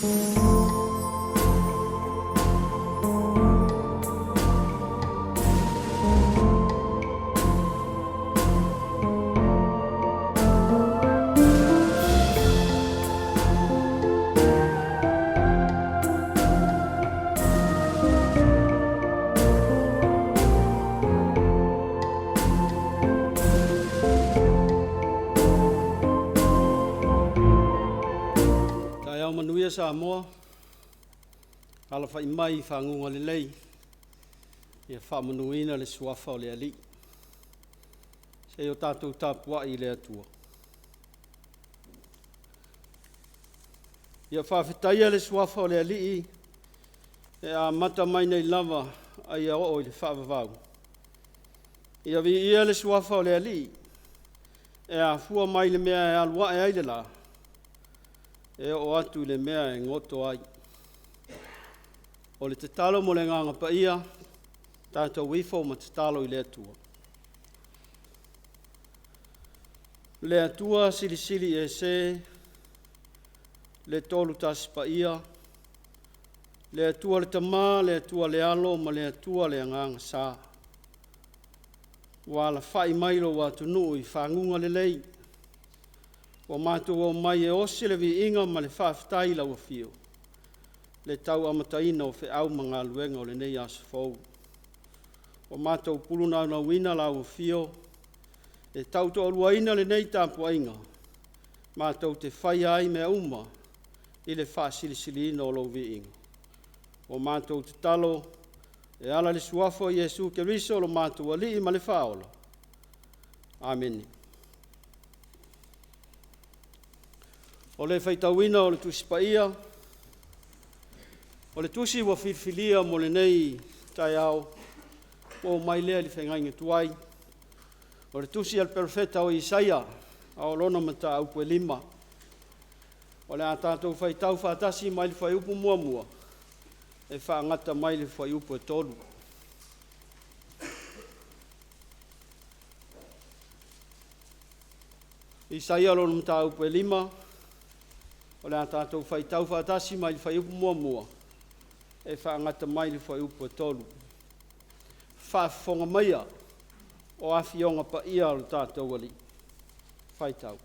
Taeao Samoa, ala whai mai whangunga le lei, ia whamanuina le suafa o le ali. Se o tātou Tapuaiga i le atua. Ia whawhetaia le suafa o le ali, e a mata mai nei lava ai a o le whawavau. Ia vi ia le suafa o le ali, e a fua mai le mea e alua e aile la, e o atu le mea e ngoto ai. O le te talo mo le nganga pa ia, tātou wifo ma te talo i le atua. Le atua sili sili e se, le tolu tasi pa ia, le atua le tamā, le atua le alo, ma le atua le nganga sā. Wala whai mailo wa tunu i whangunga le lei, o mātou o mai e ose le vi inga ma le whawhtai lau a fio. Le tau amataina o whi au mga luenga o le nei aso fau. O mātou puluna na wina lau a fio, e tau to aluaina le nei Tapuaiga. Mātou te whai ai mea uma, i le whaasilisilina o lau vi inga. O mātou te talo, e ala le suafo Iesu Keriso lo mātou ali i ma le whaola. Amen. O le whaitawina o le tusi paia, o le tusi wa whirwhilia mo le nei Taeao, o mai lea li whengainga tuai, o le tusi al perfeta o Isaia, a o lona mata aupu e lima, o le a tātou whaitau whaatasi mai li whaiupu mua mua, e whaangata mai li whaiupu e tolu. Isaia lona mata aupu e lima, o le a tātou whaitau whaatasi mai li whaiupu mua mua, e whaangata mai li whaiupu e tolu. Whaafonga maia, o awhionga pa ia o tātou ali. Whaitau.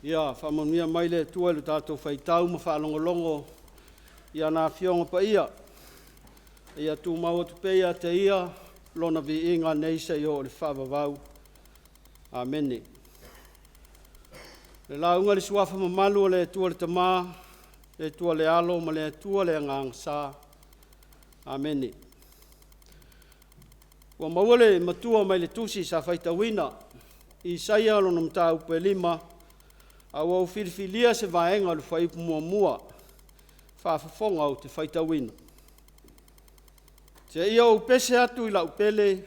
Ia, whamanuia mai le tua le tātou whaitau ma whaalongolongo ia nā whionga pa ia. Ia tū mau atu peia te ia, lona vi inga neisa i o le whavavau. Amene. Le launga le suafa ma malu le tua le tamā, le tua le alo ma le tua le ngang sā. Amene. Wa mawale matua mai le tusi sa whaitawina, i saia lona mta upe lima, a wau whirwhilia se vaenga le whaipu mua mua, whaafafonga au te whaitawina. Te ia o pese atu i lau pele,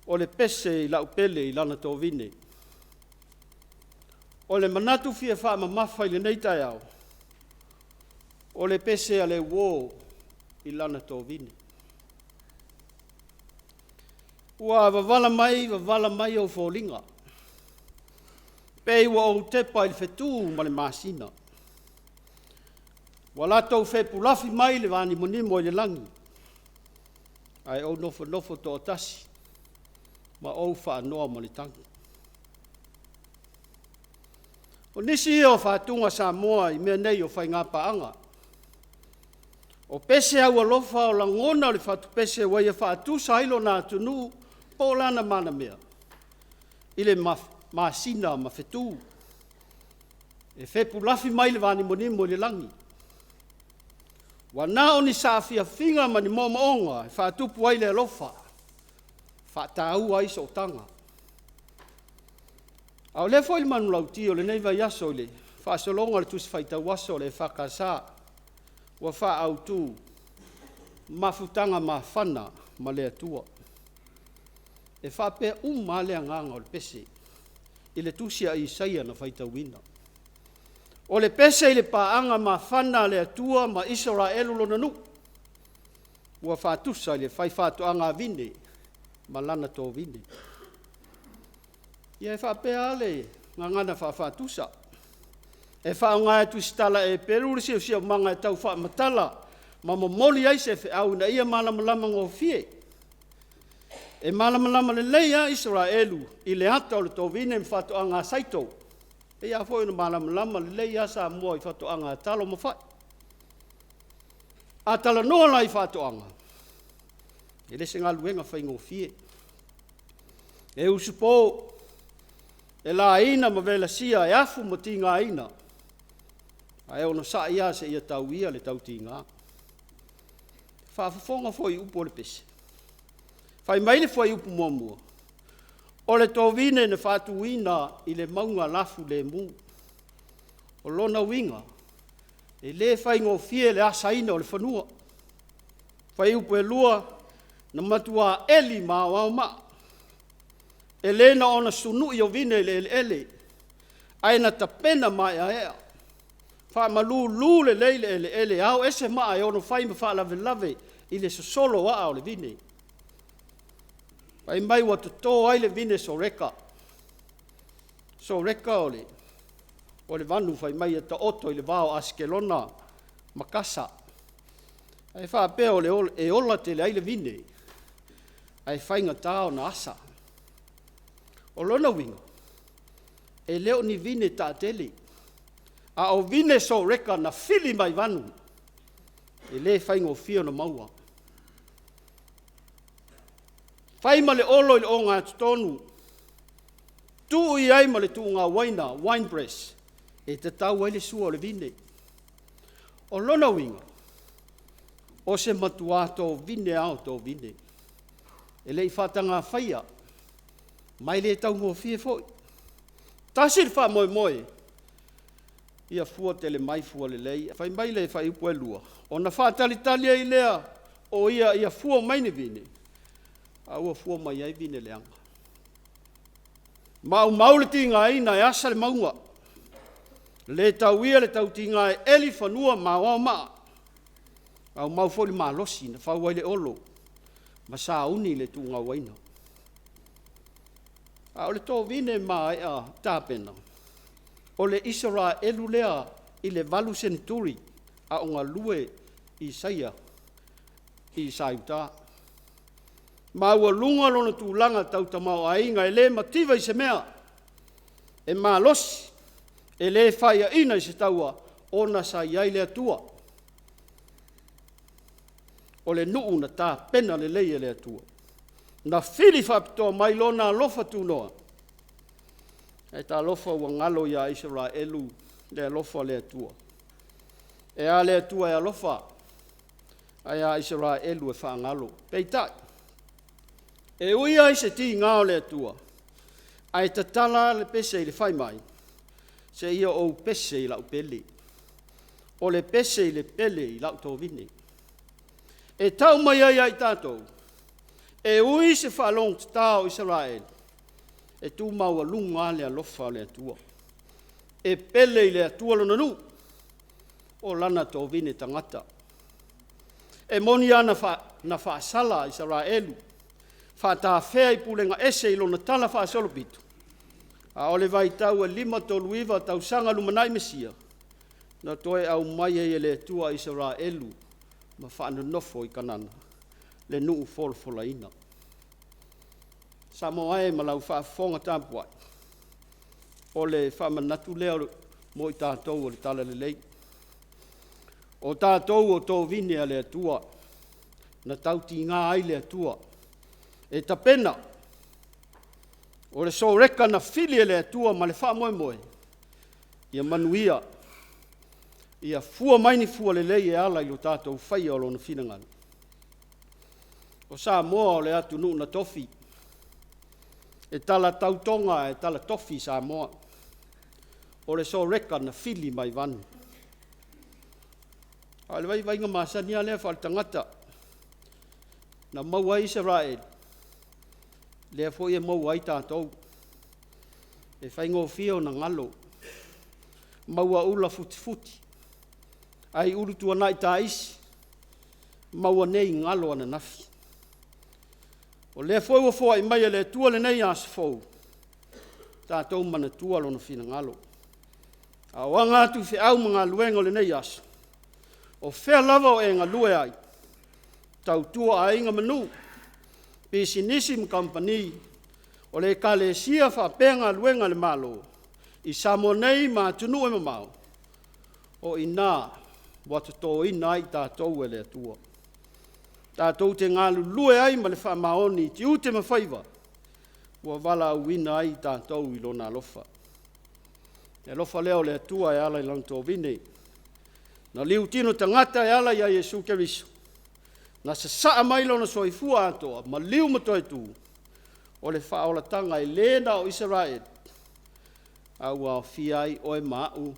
o le pese i lau pele i lana tō vine. O le manatu fia wha mamafa i le nei Taeao, o le pese a le wō i lana tō vine. Ua wavala mai o fōlinga. Pei wa o tepa i whetū ma le māsina. Wa latou whepulafi mai le wani monimo i le langi. Ai au nofo tō tasi, ma au whaanoa ma le tangi. O nisi o whātunga Samoa i mea nei o whai ngā paanga, O pese au alofa o langona o le whatu pese wa ia whaatusa hailo nā tunu po lana mana mea. Ile maasina ma whetu. E whepu lafi mai le wani monimo le langi. Wa nā o ni sāwhia whinga ma ni momaonga e whaatupu ai le alofa. Whaatau ai so tanga. Au le foi manu lauti o le nei vai aso le whaasolonga le tusi whaitau aso le whakasa wa wha au tu mafutanga ma whana ma le atua. E whapea ma le anganga o le pese i le tusi a Isaia na whaitau wina. O le pese i le paanga ma whana le atua ma Israelu lona nu. Ua whaatusa i le whai whaatuanga vine ma lana tō vine. Ia e whapea ale ngangana whaatusa. E whaonga e tuistala e peru le sio sio manga e tau whaamatala ma momoli ai se au na ia malamalama ngō fie. E malamalama le leia Israelu i le ata o le tō vine me whaatuanga saito. E ia fwoi na malamalama le leia Samoa i whaatuanga talo ma whai. A tala noa lai whaatuanga. E le se ngā luenga whai ngō fie. E usupo e la ina ma vela sia e afu mo ti ngā ina. A e ono sa ia se ia tau ia le tau ti ngā. Whaafafonga fwoi upo le pese. Whai maile fwoi upo mua. O le tō vine ne whātu ina i le maunga lafu le mu. O lona winga. E le whai ngō fie le asa ina o le whanua. Whai upo e lua na matua eli ma wau maa. E lena ona sunu i o vine le ele. Aina ta pena mai a ea. Wha malu lu le leile ele. Au ese maa e ono whai ma wha lave lave i le sosolo wa o le vine. Whai mai watu tō ai le vine so reka. So reka o le vanu whai mai e ta oto i le vao askelona makasa. Ai wha pēo e ola te le ai le vine. Ai whainga tāo na asa. O lona winga, e leo ni vine ta tele. A o vine so reka na fili mai vanu. E le whaingo fio na maua. Whaima le olo i le o ngā tutonu. Tu i ai ma le tu ngā waina, wine press. E te tau ai le sua o le vine. O lona winga, o se matua tō vine au tō vine. E le i whatanga whaia. Mai le tau ngō fie foi. Tasir wha moe moe. Ia fua tele mai fua le lei. Whai mai le whai upo e lua. O na wha tali ai lea. O ia fua mai ne vine. A ua fua mai ai vine leanga. Mau le tinga ina e asa le maunga. Le tau ia le tau tinga e eli whanua mau maa. Au mau foli maa losi na whau ai le olo. Ma sa uni le tu ngā waina. A o le tō vine mai a tāpena. O le Israelu lea i le valu senturi a o ngā lue i saia i saiuta. Ma ua lunga lona tūlanga tau tamau a inga e le mativa i se mea. E mā losi e le whaia ina i se taua o na sa iai le atua. O le nuu na tā pena le leia le atua. Na fili whapitoa mai lona alofa tūnoa. E tā alofa ua ngalo ia Israelu le alofa le atua. E a le atua e alofa. Ai a Israelu e wha ngalo. Peitai. E uia i se ti ngao le atua. Ai tatala le pese i le whai mai. Se ia o pese i lau pele. O le pese i le pele i lau tō vine. E tau mai ai tātou. E ui se whalong te tāo Israel. E tū maua lunga le alofa le atua. E pele i le atua lona nu. O lana tō vine tangata. E moni ana na whaasala Israelu. Whata whea i pulenga ese i lona tala whaasolopitu. A ole vai tau e 5 tolu iwa tau sanga lumanai mesia. Na toe au mai e le atua Israelu. Ma whaana nofo i kanana. Le nuu fola ina. Samoa e malau whaafonga Tapuaiga. O le whamanatu leo mo i tātou o le tala le lei. O tātou o tō vine a le atua, na tauti ngā ai le atua. E tapena, o le so reka na fili le atua ma le wha moe moe. Ia manuia, ia fua maini fua le lei e ala i lo tātou whaia o lo na whinangana. O Samoa o le atu nuu na tofi, e tala tautonga e tala tofi Samoa, o le so reka na fili mai vanu. A le vai vainga masani a lea whale tangata, na maua Israel, lea fo ia maua i tātou, e whaingo fio na ngalo, maua ula futi futi, ai urutua nai tā isi, maua nei ngalo ana nafi. O lea fo ua fo ai mai le tua le nei as fo, tātou mana tua lo na fina ngalo. A wanga atu fi au mga luengo le nei aso. O whea lava o e ngā lue ai, tau tua a inga manu, Businessing Company, o le ka le sia whapenga luenga le malo, i Samonei mā tunu e mamau, o i nā, wata tō ina ai tātou e le atua. Tātou te ngā lue ai ma le whamaoni, ti ute mawhaiva, ua wala au ina ai tātou i lona lofa. E lofa leo le atua e ala i lang tō vine, na liu tino tangata e ala ia Yesu Keriso. Na se saa mailo na soifua atoa, ma liu matoe tu, o le whaolatanga i lena o Israel, au a fiai o e mau,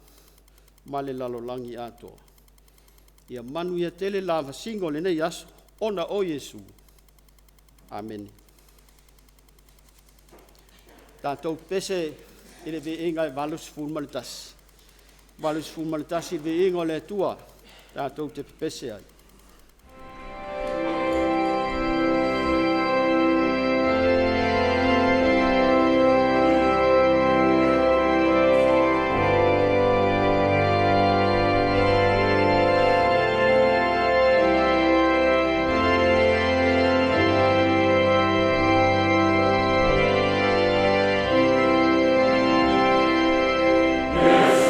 ma le lalolangi atoa. Ia manu ia tele lava singo le nei aso, ona o Yesu. Amen. Tātou pese i le ve inga e valus fulmalitasi. Valus fulmalitasi ve inga le tua, tātou te pese ai. Yes,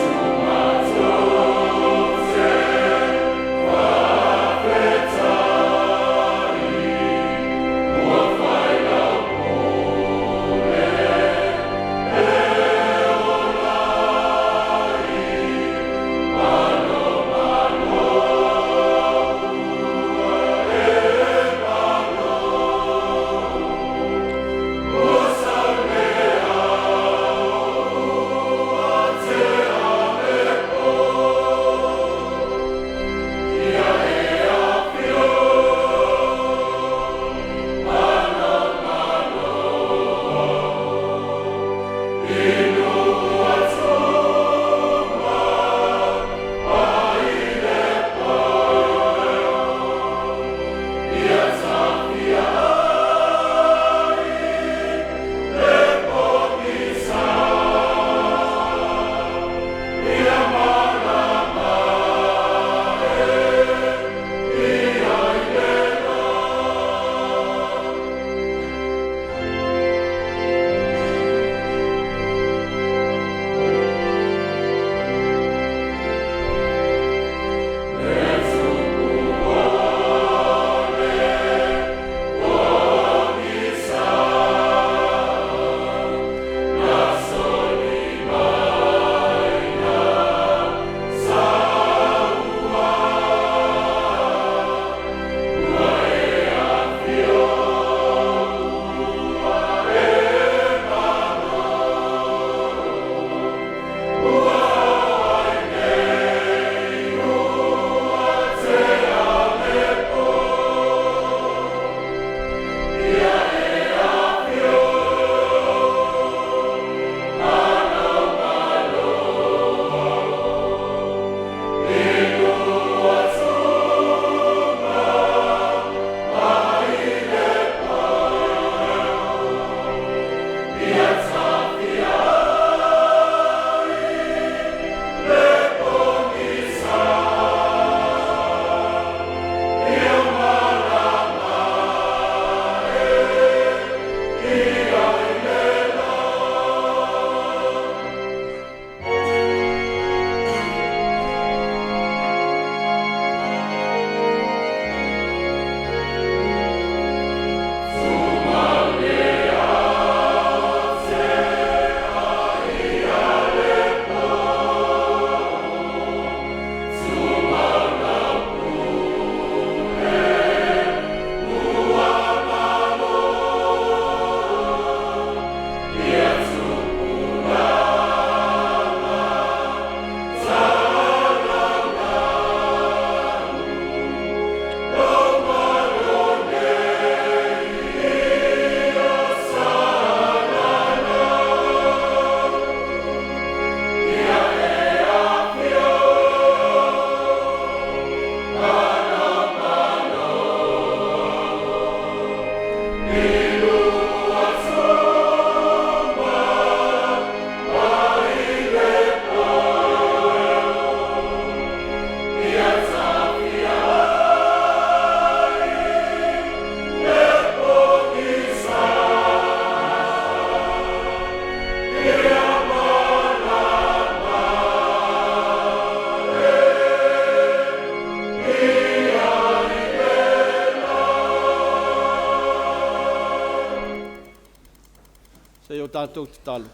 lātou te talo.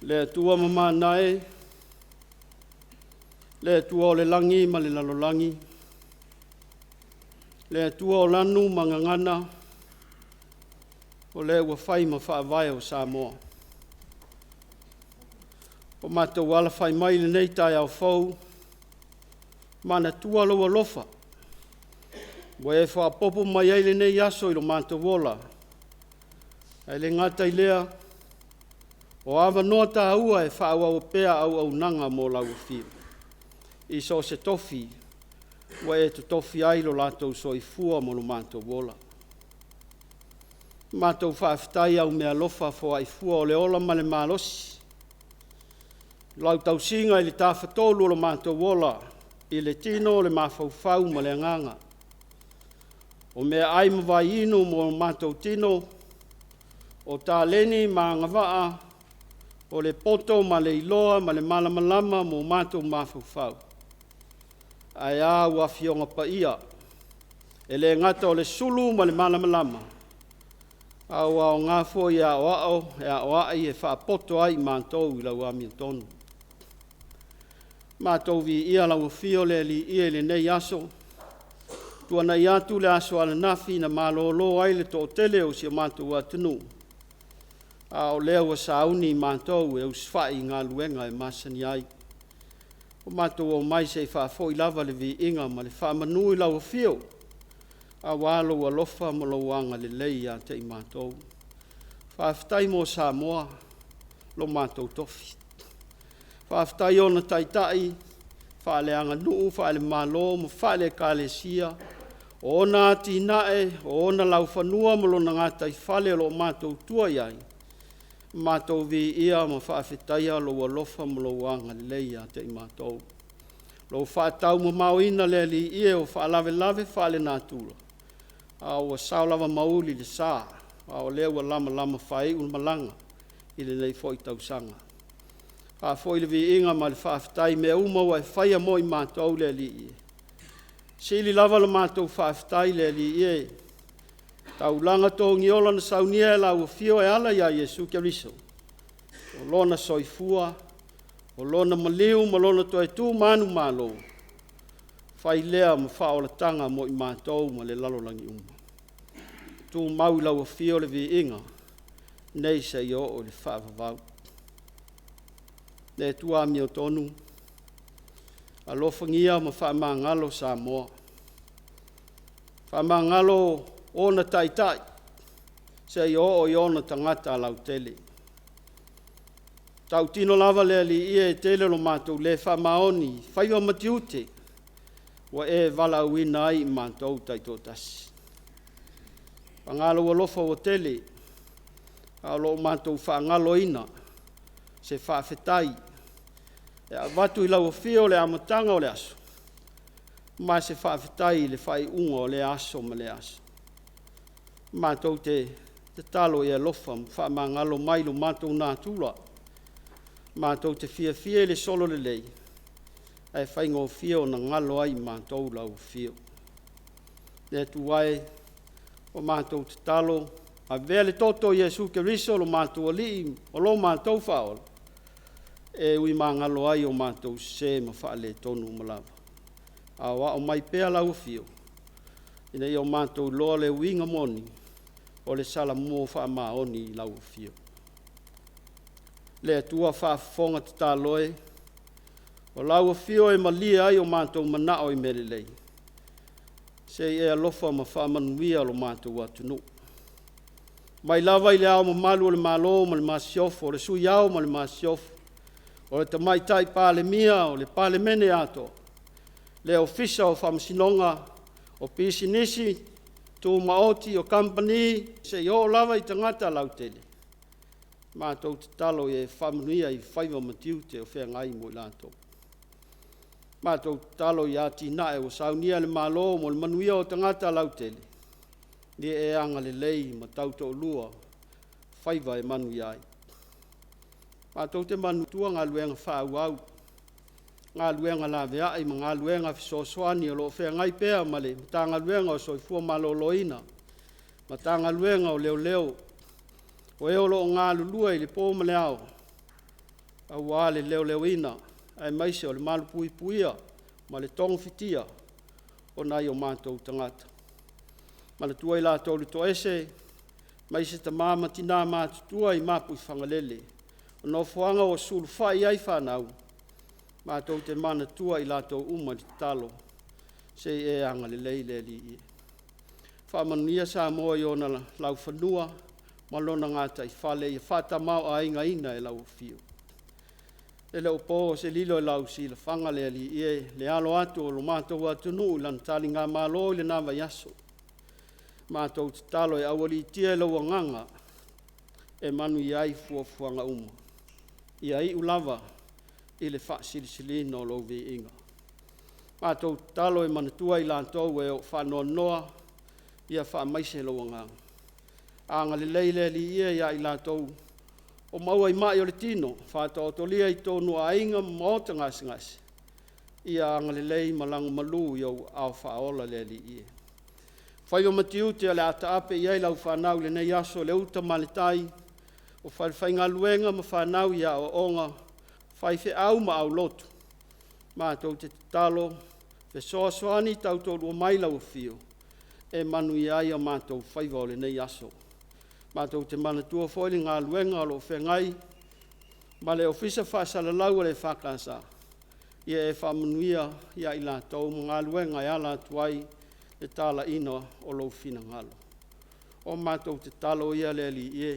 Le tua mamanae, le tua o le langi ma le lalolangi, le tua o lanu mangangana, o le ua whai ma whaavai o Samoa. O mātou ala whai mai le nei Taeao whau, mana tua loa lofa. Wa e whaapopo mai ai le nei aso i lo mātou wola. Ai le ngata i lea, o awa noa tā ua e whaawa o pea au nanga mō lau whiu. I so se tofi, wa e to tofi ai lo lātou so i fua mo lo mātou wola. Mātou whaaftai au mea lofa fo ai fua o le ola ma le mālosi. Lau tau singa i le tāwhatolu o lo mātou wola, i le tino o le mawhauwhau ma le nganga. O mea ai mawai inu mo mātou tino, o tā leni ma ngawaa, o le poto ma le iloa ma le malamalama mo mātou mawhauwhau. Ai a ua fionga pa ia, e le ngata o le sulu ma le malamalama. Au au ngafo ia o ao, e whaapoto ai mātou i lau ami tonu. Mātou vi ia lau fio le li ia le nei aso, tua na iatu le aso ala nafi na malolo ai le to tele o si mātou atunu. O lea ua sauni mātou e uswai ngā luenga e masani ai. O mātou o mai se whaafo i lava le vi inga ma le whaamanui lau fio. A walo ua lofa ma lo wanga le lei a te i mātou. Whaaftai mo Samoa, lo mātou tofi. Whaaftai ona taitai, whaale anga nuu, whaale malo, mo whaale kālesia, o ona ati nae, o ona lau whanua ma lo nangatai whale lo mātou tua iai. Mātou vi ia ma whaafetaia lo ua lofa ma lo wanga le lei a te i mātou. Lo whaatau ma mauina le li ie o whaalawe lave whaale nātula. A ua saolawa mauli le sā, a o lea ua lama whai un malanga i le nei fo i tausanga. A fo i le vi inga ma le whaafetai mea uma wa e whaia mo i mātou le li ie. Sili lava le mātou whaafetai le li ie. Tau langa tō ngiola na saunia e la ua fio e ala ia Jesu Keriso. O lona soifua, o lona maliu, ma lona to e tū manu malo. Whai lea ma whaola tanga mo i mātou ma le lalolangi uma. Tū mau lau a fio le vi inga, nei se i o le whaavavau. Ne tua mi o tonu, a lofangia ma whaamangalo Samoa. Whaamangalo ona taitai, se i ona tangata lau tele. Tau tino lava le li ie tele lo mātou le whaamaoni, whaiwa matiute, wa e vala uina ai mātou taito tasi. Pangalo wa lofa o tele, a lo mātou whaangalo ina, se whaafetai, e a watu i lau fio le amatanga o le aso, mai se whaafetai le whai unga o le aso ma le aso. Mātou te talo i a lofa, whaamangalo mai lo mātou nā tula, mātou te fia le solo le lei, ai whaingo fio na ngalo ai mātou lau fio. Ne tuai, o mātou te talo, a vele toto Jesu Keriso lo mātou ali, o lo mātou whaola, e ui ngalo ai o mātou se ma whaale tonu malawa. A wa o mai pea lau fio, ina i o mātou loa le winga moni, o le sala mō whaamaoni lau fio. Le atua whaafonga te tāloe, o lau fio e malia ai o mātou manao i merelei. Se e alofa ma whaamanuia lo mātou atunu. Mai lava i le ao ma malu o le malo ma le masiofu, o le sui ao ma le masiofu, o le tamaitai pāle mia o le pāle mene ato, le ofisa o whamasinonga, o pisinisi, tō maoti o company, se i o lava i tangata lau tele. Mātou te talo e whamanuia i whaiva matiu te o whengai mo i lātou. Mātou talo i ati nae o saunia le malo mo le manuia o tangata lau tele. Ni e anga le lei ma tauto lua, whaiva e manuia ai. Mātou te manutua ngā luenga whaauau, ngā luenga la veai ma ngā luenga fisosoani o lo whengai pēa male, ta ngā luenga o soifua maloloina. Matanga luenga o leo. O eolo o ngā lulua I le pō maleao. A wale leo ina. Ai maise o le malu puia. Ma le tongo fitia. O nai o mātou tangata. Ma le tua I lātou le toese. Maise ta māma tina mātutua I māpu I whangalele. O no fuanga o sulu whai ai whanau. Mātou te mana tua I lātou uma I talo. Se e anga le li I. Whamanuia Samoa I ona lau whanua. Malona ngata I whale I whata mau a inga ina e lau whio. E leo pō se lilo e lau si le whanga le li le alo atu o lo mātou atunu lan tali ngā mālo le nāma yaso. Mātou te talo e awali tia e lau nganga e manu I ai fuafuanga uma. I ai ulava I le whaasili no lo vi inga. Mātou te talo e manatua I lantou e o whanoa noa ia wha maise lau nganga. Anga le leile li ia I lantou o maua I mai o le tino, whātua o tolia I tōnu a inga maota ngasi. Ia anga le lei malangu malu I au whaola le li ia. Whai o matiu te ale ata ape I ai lau whanau le nei aso le uta malitai, o whai ngā luenga ma whanau ia o onga, whai whi au ma au lotu. Mātou te talo, whi soa soani tau tōru o maila o fio, e manu I ai a mātou whai le nei aso. Mātou te mana tua whoili ngā luenga o lo whengai, ma le ofisa whasalalau le whakasa. Ia e whamanuia ia I lātou ngā luenga I ala tuai e tala ina o lo whina ngalo. O mātou te talo ia le li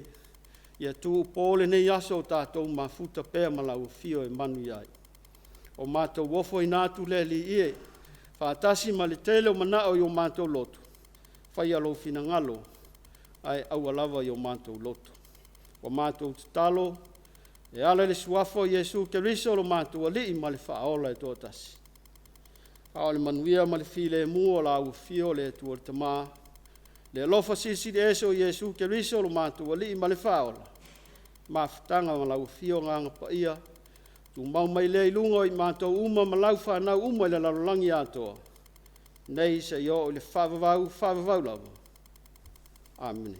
ia tū pōle nei aso tātou ma futa pēr malau fio e manu iai. O mātou wofo I nātu le li whātasi ma le tele o manao I o mātou lotu. Whai alo whina ngalo. Ai au alava I o mātou loto. O mātou te talo, e ala le suafo Iesu Keriso lo mātou alii ma le whaola e tōtasi. Ao le manuia ma le file mua la au fio le tua le tamā. Le alofa sisi de eso Iesu Keriso lo mātou alii ma le whaola. Mawhitanga ma lau fio nganga pa ia. Tu mau mai le ilungo I mātou uma ma lau whanau uma I le larolangi atoa. Nei se io I le whavavau lava. Amen.